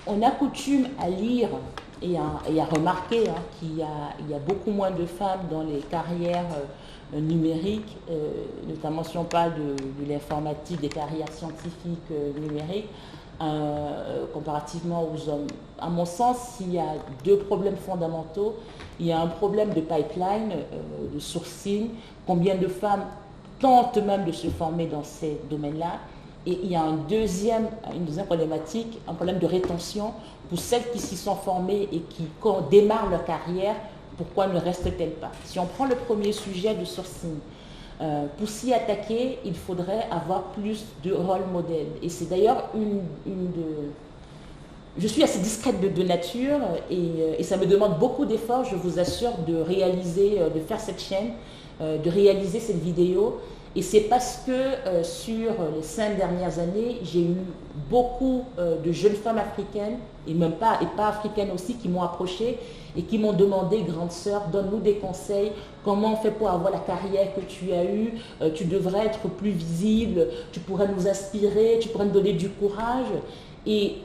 On a coutume à lire et à remarquer qu'il y a beaucoup moins de femmes dans les carrières numériques, notamment si on parle de l'informatique, des carrières scientifiques numériques, comparativement aux hommes. À mon sens, il y a deux problèmes fondamentaux. Il y a un problème de pipeline, de sourcing, combien de femmes tentent même de se former dans ces domaines-là. Et il y a une deuxième problématique, un problème de rétention pour celles qui s'y sont formées et qui, quand on démarre leur carrière, pourquoi ne restent-elles pas? Si on prend le premier sujet de sourcing, pour s'y attaquer, il faudrait avoir plus de rôle modèles. Et c'est d'ailleurs une de... Je suis assez discrète de nature et ça me demande beaucoup d'efforts, je vous assure, de réaliser, de faire cette chaîne, de réaliser cette vidéo. Et c'est parce que sur les 5 dernières années, j'ai eu beaucoup de jeunes femmes africaines, et pas africaines aussi, qui m'ont approchée et qui m'ont demandé, grande sœur, donne-nous des conseils, comment on fait pour avoir la carrière que tu as eue, tu devrais être plus visible, tu pourrais nous inspirer, tu pourrais nous donner du courage. Et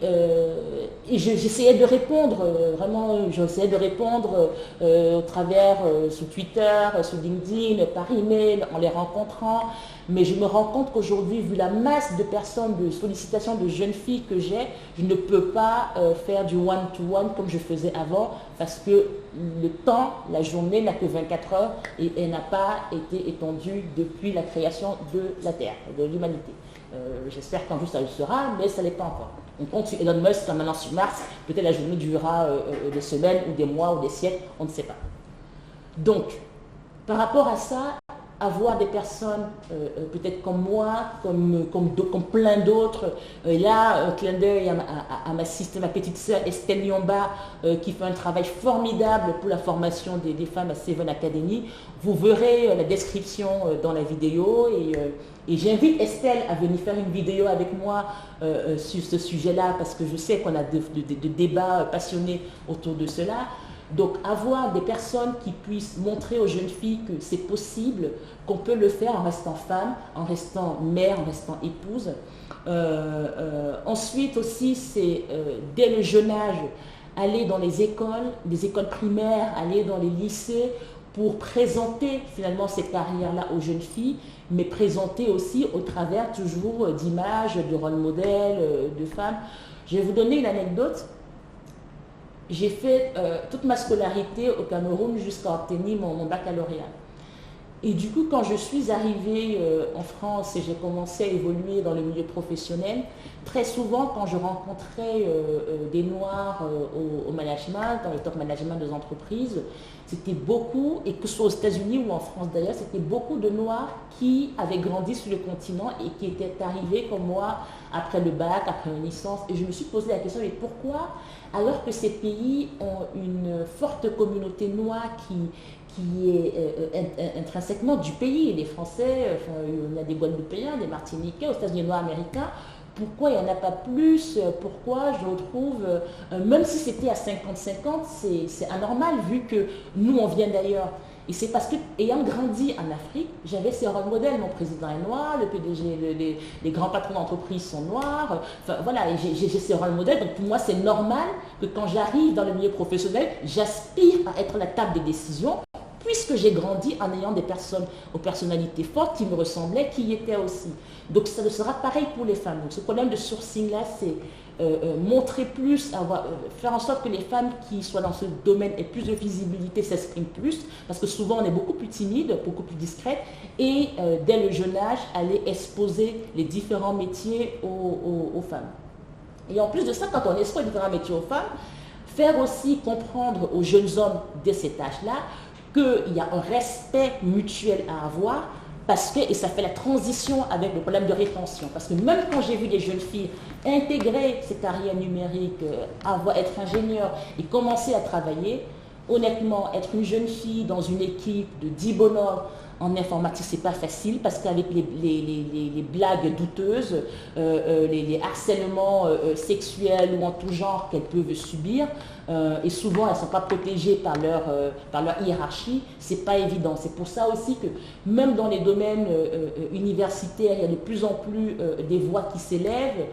j'essayais de répondre, vraiment, j'essayais de répondre au travers, sur Twitter, sur LinkedIn, par email, en les rencontrant. Mais je me rends compte qu'aujourd'hui, vu la masse de personnes, de sollicitations de jeunes filles que j'ai, je ne peux pas faire du one-to-one comme je faisais avant, parce que le temps, la journée n'a que 24 heures et elle n'a pas été étendue depuis la création de la Terre, de l'humanité. J'espère qu'un jour ça le sera, mais ça n'est pas encore. On compte sur Elon Musk maintenant sur Mars, peut-être la journée durera des semaines ou des mois ou des siècles, on ne sait pas. Donc, par rapport à ça, avoir des personnes peut-être comme moi, comme plein d'autres, et là, un clin d'œil à ma petite sœur Estelle Nyomba, qui fait un travail formidable pour la formation des femmes à Seven Academy. Vous verrez la description dans la vidéo et j'invite Estelle à venir faire une vidéo avec moi sur ce sujet-là parce que je sais qu'on a de débats passionnés autour de cela. Donc avoir des personnes qui puissent montrer aux jeunes filles que c'est possible, qu'on peut le faire en restant femme, en restant mère, en restant épouse. Ensuite aussi, c'est dès le jeune âge, aller dans les écoles primaires, aller dans les lycées, pour présenter finalement ces carrières-là aux jeunes filles, mais présenter aussi au travers toujours d'images, de rôle modèles, de femmes. Je vais vous donner une anecdote. J'ai fait toute ma scolarité au Cameroun jusqu'à obtenir mon baccalauréat. Et du coup, quand je suis arrivée en France et j'ai commencé à évoluer dans le milieu professionnel, très souvent, quand je rencontrais des Noirs au management, dans le top management des entreprises, c'était beaucoup, et que ce soit aux États-Unis ou en France d'ailleurs, c'était beaucoup de Noirs qui avaient grandi sur le continent et qui étaient arrivés comme moi après le bac, après une licence. Et je me suis posé la question, mais pourquoi, alors que ces pays ont une forte communauté noire qui est intrinsèquement du pays, les Français, enfin, il y a des Guadeloupéens, des Martiniquais, aux États-Unis noirs américains, pourquoi il n'y en a pas plus? Pourquoi je retrouve, même si c'était à 50-50, c'est anormal vu que nous on vient d'ailleurs. Et c'est parce que, ayant grandi en Afrique, j'avais ces rôles modèles. Mon président est noir, le PDG, les grands patrons d'entreprise sont noirs. Enfin, voilà, j'ai ces rôles modèles. Donc pour moi, c'est normal que quand j'arrive dans le milieu professionnel, j'aspire à être à la table des décisions, puisque j'ai grandi en ayant des personnes aux personnalités fortes qui me ressemblaient, qui y étaient aussi. Donc ça sera pareil pour les femmes. Donc ce problème de sourcing-là, c'est montrer plus, faire en sorte que les femmes qui soient dans ce domaine aient plus de visibilité, s'expriment plus, parce que souvent on est beaucoup plus timide, beaucoup plus discrète, et dès le jeune âge, aller exposer les différents métiers aux femmes. Et en plus de ça, quand on expose les différents métiers aux femmes, faire aussi comprendre aux jeunes hommes dès cet âge-là qu'il y a un respect mutuel à avoir, parce que, et ça fait la transition avec le problème de rétention, parce que même quand j'ai vu des jeunes filles intégrer ces carrières numériques, être ingénieur et commencer à travailler, honnêtement, être une jeune fille dans une équipe de 10 bonhommes, En informatique, c'est pas facile parce qu'avec les blagues douteuses, les harcèlements sexuels ou en tout genre qu'elles peuvent subir, et souvent elles ne sont pas protégées par leur hiérarchie, c'est pas évident. C'est pour ça aussi que même dans les domaines universitaires, il y a de plus en plus des voix qui s'élèvent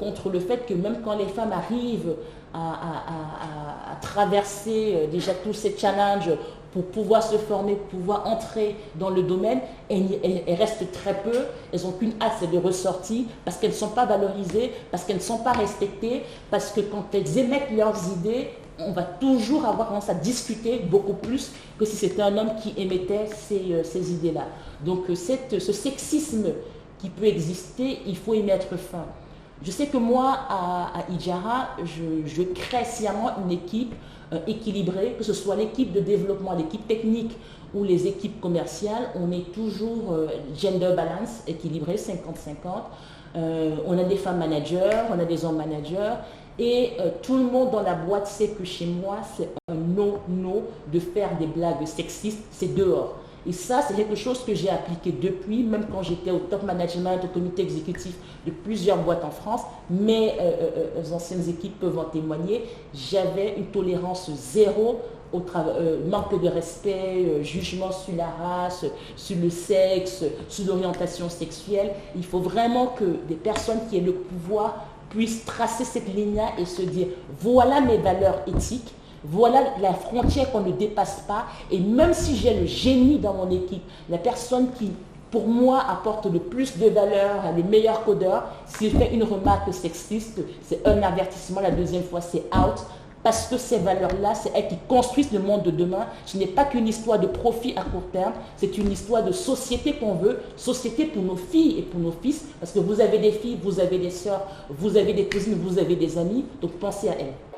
contre le fait que même quand les femmes arrivent à traverser déjà tous ces challenges pour pouvoir se former, pour pouvoir entrer dans le domaine, elles restent très peu, elles n'ont qu'une hâte, c'est de ressortir, parce qu'elles ne sont pas valorisées, parce qu'elles ne sont pas respectées, parce que quand elles émettent leurs idées, on va toujours avoir tendance à discuter beaucoup plus que si c'était un homme qui émettait ces idées-là. Donc ce sexisme qui peut exister, il faut y mettre fin. Je sais que moi, à Idjara, je crée sciemment une équipe équilibrée, que ce soit l'équipe de développement, l'équipe technique ou les équipes commerciales, on est toujours gender balance, équilibré, 50-50. On a des femmes managers, on a des hommes managers, et tout le monde dans la boîte sait que chez moi, c'est un no-no de faire des blagues sexistes, c'est dehors. Et ça, c'est quelque chose que j'ai appliqué depuis, même quand j'étais au top management, au comité exécutif de plusieurs boîtes en France. Mes anciennes équipes peuvent en témoigner. J'avais une tolérance zéro au manque de respect, jugement sur la race, sur le sexe, sur l'orientation sexuelle. Il faut vraiment que des personnes qui aient le pouvoir puissent tracer cette ligne-là et se dire, voilà mes valeurs éthiques. Voilà la frontière qu'on ne dépasse pas. Et même si j'ai le génie dans mon équipe, la personne qui, pour moi, apporte le plus de valeur, les meilleurs codeurs, s'il fait une remarque sexiste, c'est un avertissement. La deuxième fois, c'est out. Parce que ces valeurs-là, c'est elles qui construisent le monde de demain. Ce n'est pas qu'une histoire de profit à court terme, c'est une histoire de société qu'on veut, société pour nos filles et pour nos fils. Parce que vous avez des filles, vous avez des sœurs, vous avez des cousines, vous avez des amis. Donc pensez à elles.